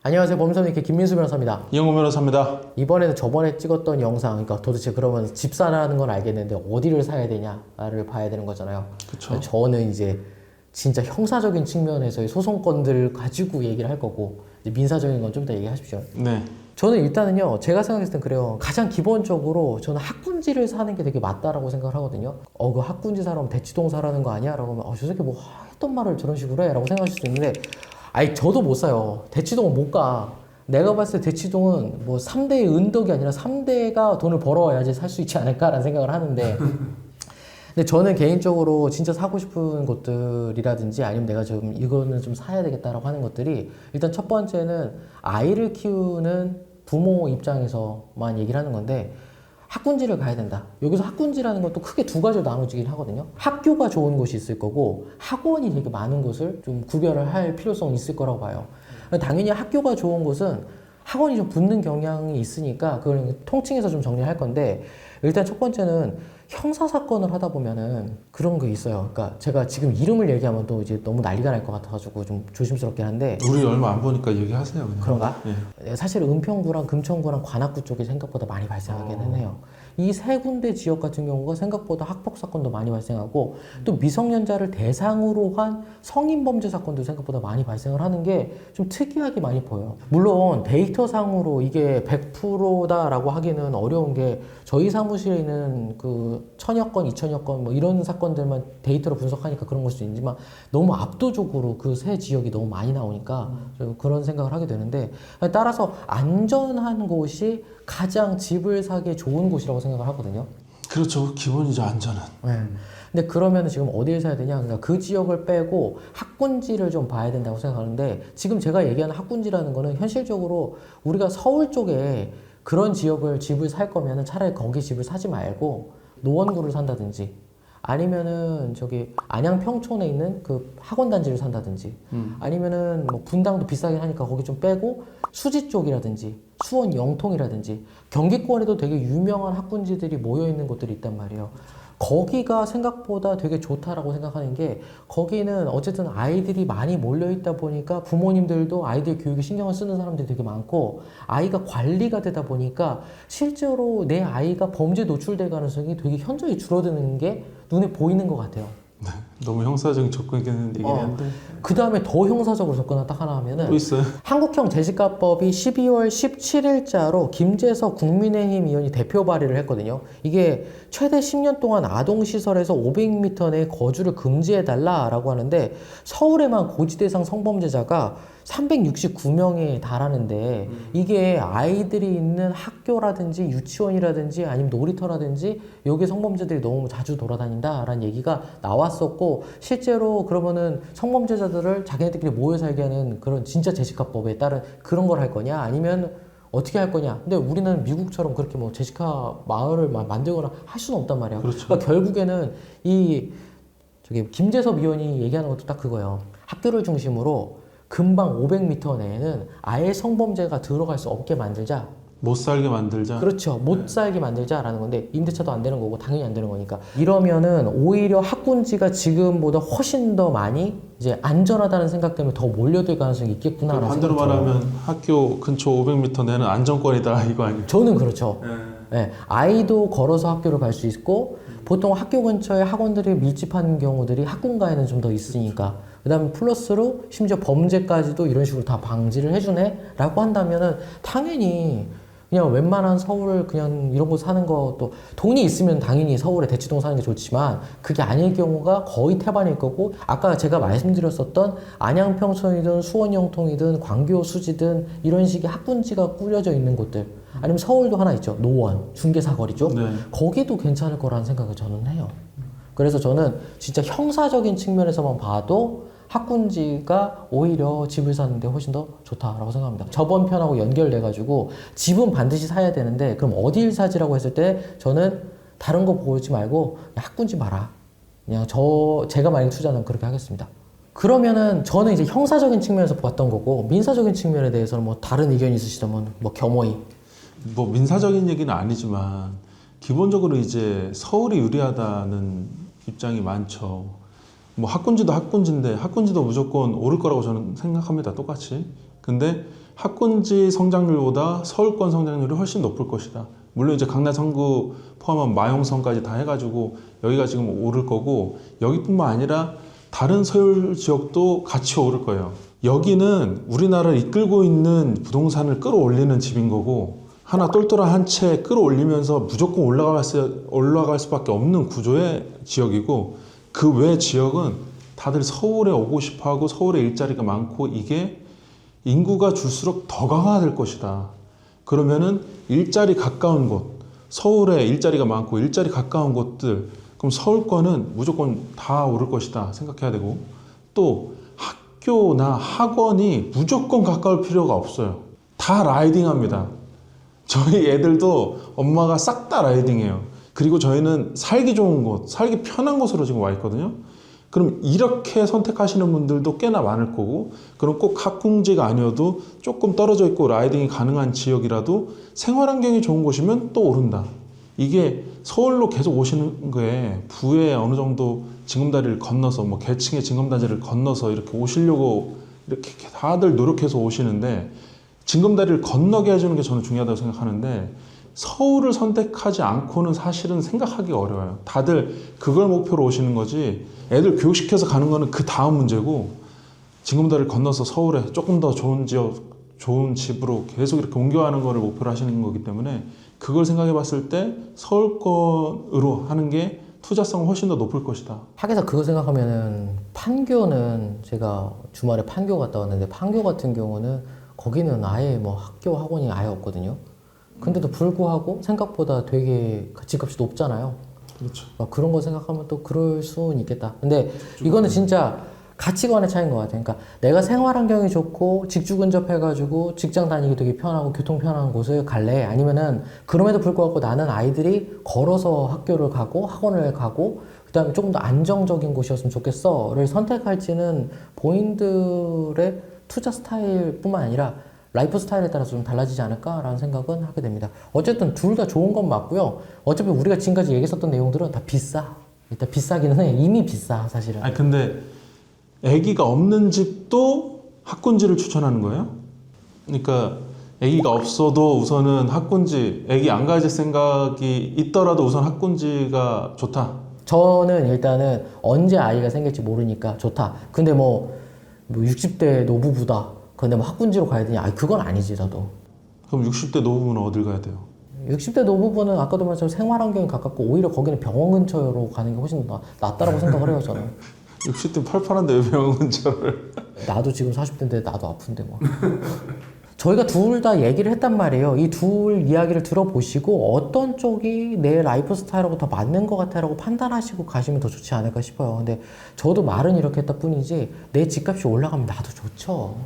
안녕하세요. 범선이렇게 김민수 변호사입니다. 이영호 변호사입니다. 이번에는 저번에 찍었던 영상, 그러니까 도대체 그러면 집 사라는 건 알겠는데 어디를 사야 되냐를 봐야 되는 거잖아요. 그쵸. 저는 이제 진짜 형사적인 측면에서의 소송건들을 가지고 얘기를 할 거고, 이제 민사적인 건 좀 더 얘기하십시오. 네. 저는 일단은요, 제가 생각했을 땐 그래요. 가장 기본적으로 저는 학군지를 사는 게 되게 맞다라고 생각을 하거든요. 그 학군지 사라면 대치동 사라는 거 아니야? 라고 하면, 저 새끼 뭐 했던 말을 저런 식으로 해? 라고 생각하실 수 있는데, 아니, 저도 못 사요. 대치동은 못 가. 내가 봤을 때 대치동은 뭐 3대의 은덕이 아니라 3대가 돈을 벌어와야지 살 수 있지 않을까라는 생각을 하는데, 근데 저는 개인적으로 진짜 사고 싶은 것들이라든지 아니면 내가 좀 이거는 좀 사야 되겠다라고 하는 것들이, 일단 첫 번째는 아이를 키우는 부모 입장에서만 얘기를 하는 건데, 학군지를 가야 된다. 여기서 학군지라는 것도 크게 두 가지로 나눠지긴 하거든요. 학교가 좋은 곳이 있을 거고 학원이 되게 많은 곳을 좀 구별을 할 필요성이 있을 거라고 봐요. 당연히 학교가 좋은 곳은 학원이 좀 붙는 경향이 있으니까 그걸 통칭해서 좀 정리할 건데, 일단 첫 번째는 형사사건을 하다 보면은 그런 게 있어요. 그러니까 제가 지금 이름을 얘기하면 또 이제 너무 난리가 날 것 같아가지고 좀 조심스럽긴 한데. 우리 얼마 안 보니까 얘기하세요. 그냥. 그런가? 예. 사실 은평구랑 금천구랑 관악구 쪽이 생각보다 많이 발생하기는 해요. 이 세 군데 지역 같은 경우가 생각보다 학폭 사건도 많이 발생하고, 또 미성년자를 대상으로 한 성인 범죄 사건도 생각보다 많이 발생을 하는 게 좀 특이하게 많이 보여요. 물론 데이터상으로 이게 100%다라고 하기는 어려운 게, 저희 사무실에 있는 그 1000여 건, 2000여 건 뭐 이런 사건들만 데이터로 분석하니까 그런 걸 수 있지만, 너무 압도적으로 그 세 지역이 너무 많이 나오니까 좀 그런 생각을 하게 되는데, 따라서 안전한 곳이 가장 집을 사기에 좋은 곳이라고 생각을 하거든요. 그렇죠. 기본이죠. 안전은. 네. 근데 그러면 지금 어디를 사야 되냐? 그러니까 그 지역을 빼고 학군지를 좀 봐야 된다고 생각하는데, 지금 제가 얘기하는 학군지라는 거는 현실적으로 우리가 서울 쪽에 그런 지역을 집을 살 거면은 차라리 거기 집을 사지 말고 노원구를 산다든지, 아니면은 저기 안양 평촌에 있는 그 학원 단지를 산다든지, 아니면은 뭐 분당도 비싸긴 하니까 거기 좀 빼고 수지 쪽이라든지 수원 영통이라든지, 경기권에도 되게 유명한 학군지들이 모여 있는 곳들이 있단 말이에요. 거기가 생각보다 되게 좋다라고 생각하는 게, 거기는 어쨌든 아이들이 많이 몰려 있다 보니까 부모님들도 아이들 교육에 신경을 쓰는 사람들이 되게 많고, 아이가 관리가 되다 보니까 실제로 내 아이가 범죄에 노출될 가능성이 되게 현저히 줄어드는 게 눈에 보이는 것 같아요. 네. 너무 형사적인 접근이긴 얘기긴 한데. 그 다음에 더 형사적으로 접근을 딱 하나 하면은, 또 있어요. 한국형 재시가법이 12월 17일자로 김재석 국민의힘 의원이 대표 발의를 했거든요. 이게 최대 10년 동안 아동시설에서 500m 내에 거주를 금지해달라라고 하는데, 서울에만 고지대상 성범죄자가 369명에 달하는데, 이게 아이들이 있는 학교라든지 유치원이라든지 아니면 놀이터라든지 여기 성범죄들이 너무 자주 돌아다닌다라는 얘기가 나왔었고, 실제로 그러면은 성범죄자들을 자기네들끼리 모여 살게 하는 그런 진짜 재시카법에 따른 그런 걸 할 거냐, 아니면 어떻게 할 거냐. 근데 우리는 미국처럼 그렇게 뭐 재시카 마을을 만들거나 할 수는 없단 말이야. 그렇죠. 그러니까 결국에는 이 저기 김재섭 의원이 얘기하는 것도 딱 그거예요. 학교를 중심으로 금방 500m 내에는 아예 성범죄가 들어갈 수 없게 만들자. 못 살게 만들자. 그렇죠. 못 살게 만들자라는 건데, 임대차도 안 되는 거고 당연히 안 되는 거니까. 이러면은 오히려 학군지가 지금보다 훨씬 더 많이 이제 안전하다는 생각 때문에 더 몰려들 가능성이 있겠구나라는 반대로 생각이 들어요. 말하면 학교 근처 500m 내는 안정권이다 이거 아니에요? 저는 그렇죠. 네, 아이도 걸어서 학교를 갈 수 있고, 보통 학교 근처에 학원들이 밀집하는 경우들이 학군가에는 좀 더 있으니까, 그 다음에 플러스로 심지어 범죄까지도 이런 식으로 다 방지를 해주네? 라고 한다면은 당연히 그냥 웬만한 서울 그냥 이런 곳 사는 것도, 돈이 있으면 당연히 서울에 대치동 사는 게 좋지만 그게 아닐 경우가 거의 태반일 거고, 아까 제가 말씀드렸었던 안양 평촌이든 수원 영통이든 광교 수지든 이런 식의 학군지가 꾸려져 있는 곳들, 아니면 서울도 하나 있죠. 노원 중개사거리죠. 네. 거기도 괜찮을 거라는 생각을 저는 해요. 그래서 저는 진짜 형사적인 측면에서만 봐도 학군지가 오히려 집을 사는데 훨씬 더 좋다라고 생각합니다. 저번 편하고 연결돼가지고 집은 반드시 사야 되는데, 그럼 어딜 사지라고 했을 때 저는 다른 거 보지 말고 그냥 학군지 마라. 그냥 제가 만약 투자는 그렇게 하겠습니다. 그러면은 저는 이제 형사적인 측면에서 봤던 거고, 민사적인 측면에 대해서는 뭐 다른 의견이 있으시다면 뭐 겸허히. 뭐 민사적인 얘기는 아니지만 기본적으로 이제 서울이 유리하다는 입장이 많죠. 뭐 학군지도 학군지인데 학군지도 무조건 오를 거라고 저는 생각합니다. 똑같이. 근데 학군지 성장률보다 서울권 성장률이 훨씬 높을 것이다. 물론 이제 강남 3구 포함한 마용성까지 다 해가지고 여기가 지금 오를 거고, 여기뿐만 아니라 다른 서울 지역도 같이 오를 거예요. 여기는 우리나라를 이끌고 있는 부동산을 끌어올리는 집인 거고, 하나 똘똘한 한 채 끌어올리면서 무조건 올라갈 수밖에 없는 구조의 지역이고, 그 외 지역은 다들 서울에 오고 싶어하고 서울에 일자리가 많고, 이게 인구가 줄수록 더 강화될 것이다. 그러면은 일자리 가까운 곳, 서울에 일자리가 많고 일자리 가까운 곳들, 그럼 서울권은 무조건 다 오를 것이다 생각해야 되고, 또 학교나 학원이 무조건 가까울 필요가 없어요. 다 라이딩합니다. 저희 애들도 엄마가 싹 다 라이딩해요. 그리고 저희는 살기 좋은 곳, 살기 편한 곳으로 지금 와 있거든요. 그럼 이렇게 선택하시는 분들도 꽤나 많을 거고, 그럼 꼭 학군지가 아니어도 조금 떨어져 있고 라이딩이 가능한 지역이라도 생활 환경이 좋은 곳이면 또 오른다. 이게 서울로 계속 오시는 거에 부에 어느 정도 징검다리를 건너서, 뭐 계층의 징검다리를 건너서 이렇게 오시려고 이렇게 다들 노력해서 오시는데, 징검다리를 건너게 해주는 게 저는 중요하다고 생각하는데, 서울을 선택하지 않고는 사실은 생각하기가 어려워요. 다들 그걸 목표로 오시는 거지, 애들 교육시켜서 가는 거는 그 다음 문제고, 징검다리를 건너서 서울에 조금 더 좋은 지역, 좋은 집으로 계속 이렇게 옮겨가는 거를 목표로 하시는 거기 때문에, 그걸 생각해 봤을 때 서울권으로 하는 게 투자성은 훨씬 더 높을 것이다. 학에서 그거 생각하면은 판교는, 제가 주말에 판교 갔다 왔는데 판교 같은 경우는 거기는 아예 뭐 학교 학원이 아예 없거든요. 근데도 불구하고 생각보다 되게 집값이 높잖아요. 그렇죠. 그런 거 생각하면 또 그럴 수는 있겠다. 근데 이거는 진짜 가치관의 차이인 것 같아요. 그러니까 내가 생활 환경이 좋고 직주 근접해가지고 직장 다니기 되게 편하고 교통 편한 곳을 갈래? 아니면은 그럼에도 불구하고 나는 아이들이 걸어서 학교를 가고 학원을 가고 그다음에 조금 더 안정적인 곳이었으면 좋겠어를 선택할지는 본인들의 투자 스타일뿐만 아니라 라이프 스타일에 따라서 좀 달라지지 않을까라는 생각은 하게 됩니다. 어쨌든 둘 다 좋은 건 맞고요. 어차피 우리가 지금까지 얘기했었던 내용들은 다 비싸. 일단 비싸기는 해. 이미 비싸, 사실은. 아니 근데 아기가 없는 집도 학군지를 추천하는 거예요? 그러니까 아기가 없어도 우선은 학군지, 아기 안 가질 생각이 있더라도 우선 학군지가 좋다. 저는 일단은 언제 아이가 생길지 모르니까 좋다. 근데 뭐 60대 노부부다. 근데 뭐 학군지로 가야 되냐? 아니, 그건 아니지, 나도. 그럼 60대 노부부는 어딜 가야 돼요? 60대 노부부는 아까도 말했지만 생활 환경이 가깝고 오히려 거기는 병원 근처로 가는 게 훨씬 낫다라고 생각을 해요, 저는. 60대 팔팔한데 왜 병원 근처를? 나도 지금 40대인데 나도 아픈데 뭐. 저희가 둘 다 얘기를 했단 말이에요. 이 둘 이야기를 들어보시고 어떤 쪽이 내 라이프 스타일하고 더 맞는 것 같아라고 판단하시고 가시면 더 좋지 않을까 싶어요. 근데 저도 말은 이렇게 했다 뿐이지 내 집값이 올라가면 나도 좋죠.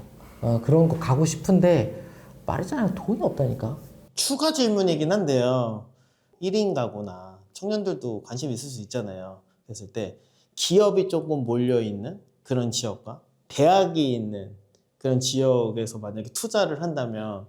그런 거 가고 싶은데 말이잖아요. 돈이 없다니까. 추가 질문이긴 한데요. 1인 가구나 청년들도 관심 있을 수 있잖아요. 그랬을 때 기업이 조금 몰려있는 그런 지역과 대학이 있는 그런 지역에서 만약에 투자를 한다면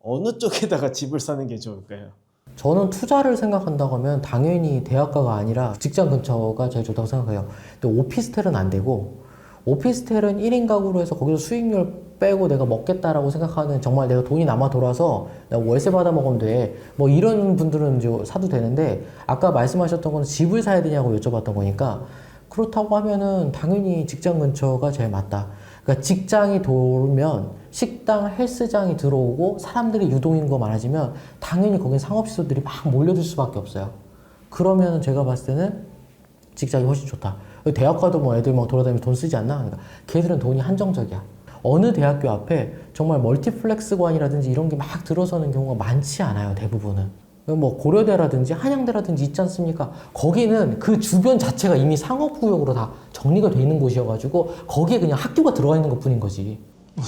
어느 쪽에다가 집을 사는 게 좋을까요? 저는 투자를 생각한다고 하면 당연히 대학가가 아니라 직장 근처가 제일 좋다고 생각해요. 근데 오피스텔은 안 되고, 오피스텔은 1인 가구로 해서 거기서 수익률 빼고 내가 먹겠다라고 생각하는, 정말 내가 돈이 남아 돌아서 내가 월세 받아 먹으면 돼, 뭐 이런 분들은 이제 사도 되는데, 아까 말씀하셨던 건 집을 사야 되냐고 여쭤봤던 거니까, 그렇다고 하면은 당연히 직장 근처가 제일 맞다. 그러니까 직장이 돌면 식당, 헬스장이 들어오고 사람들이 유동인구가 많아지면 당연히 거긴 상업시설들이 막 몰려들 수밖에 없어요. 그러면 제가 봤을 때는 직장이 훨씬 좋다. 대학 가도 뭐 애들 막 돌아다니면 돈 쓰지 않나? 그러니까 걔들은 돈이 한정적이야. 어느 대학교 앞에 정말 멀티플렉스관이라든지 이런 게 막 들어서는 경우가 많지 않아요, 대부분은. 뭐 고려대라든지 한양대라든지 있지 않습니까? 거기는 그 주변 자체가 이미 상업구역으로 다 정리가 돼 있는 곳이어가지고 거기에 그냥 학교가 들어가 있는 것 뿐인 거지.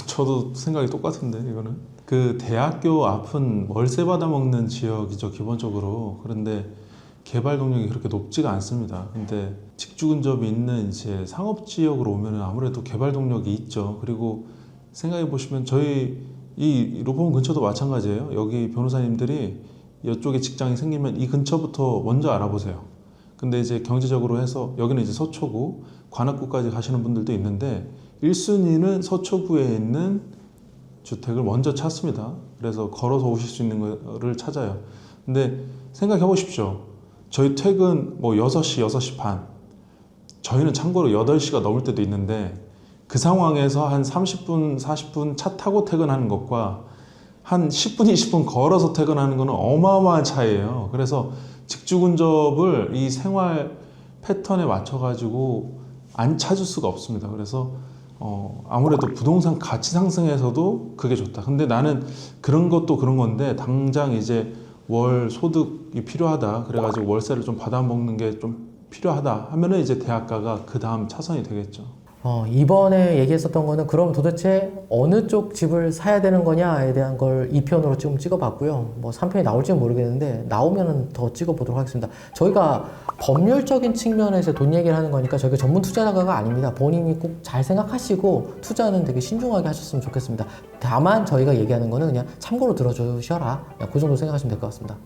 저도 생각이 똑같은데, 이거는 그 대학교 앞은 월세 받아 먹는 지역이죠, 기본적으로. 그런데 개발 동력이 그렇게 높지가 않습니다. 근데 직주 근접이 있는 이제 상업 지역으로 오면은 아무래도 개발 동력이 있죠. 그리고 생각해 보시면 저희 이 로펌 근처도 마찬가지예요. 여기 변호사님들이 이쪽에 직장이 생기면 이 근처부터 먼저 알아보세요. 근데 이제 경제적으로 해서 여기는 이제 서초구, 관악구까지 가시는 분들도 있는데 1순위는 서초구에 있는 주택을 먼저 찾습니다. 그래서 걸어서 오실 수 있는 거를 찾아요. 근데 생각해 보십시오. 저희 퇴근 뭐 6시, 6시 반. 저희는 참고로 8시가 넘을 때도 있는데 그 상황에서 한 30분, 40분 차 타고 퇴근하는 것과 한 10분, 20분 걸어서 퇴근하는 것은 어마어마한 차이예요. 그래서 직주근접을 이 생활 패턴에 맞춰가지고 안 찾을 수가 없습니다. 그래서 아무래도 부동산 가치 상승에서도 그게 좋다. 근데 나는 그런 것도 그런 건데 당장 이제 월 소득이 필요하다. 그래가지고 월세를 좀 받아먹는 게 좀 필요하다 하면은 이제 대학가가 그 다음 차선이 되겠죠. 이번에 얘기했었던 거는 그럼 도대체 어느 쪽 집을 사야 되는 거냐에 대한 걸 2편으로 좀 찍어봤고요. 뭐 3편이 나올지는 모르겠는데 나오면은 더 찍어보도록 하겠습니다. 저희가 법률적인 측면에서 돈 얘기를 하는 거니까 저희가 전문 투자자가 아닙니다. 본인이 꼭 잘 생각하시고 투자는 되게 신중하게 하셨으면 좋겠습니다. 다만 저희가 얘기하는 거는 그냥 참고로 들어주셔라. 그냥 그 정도 생각하시면 될 것 같습니다.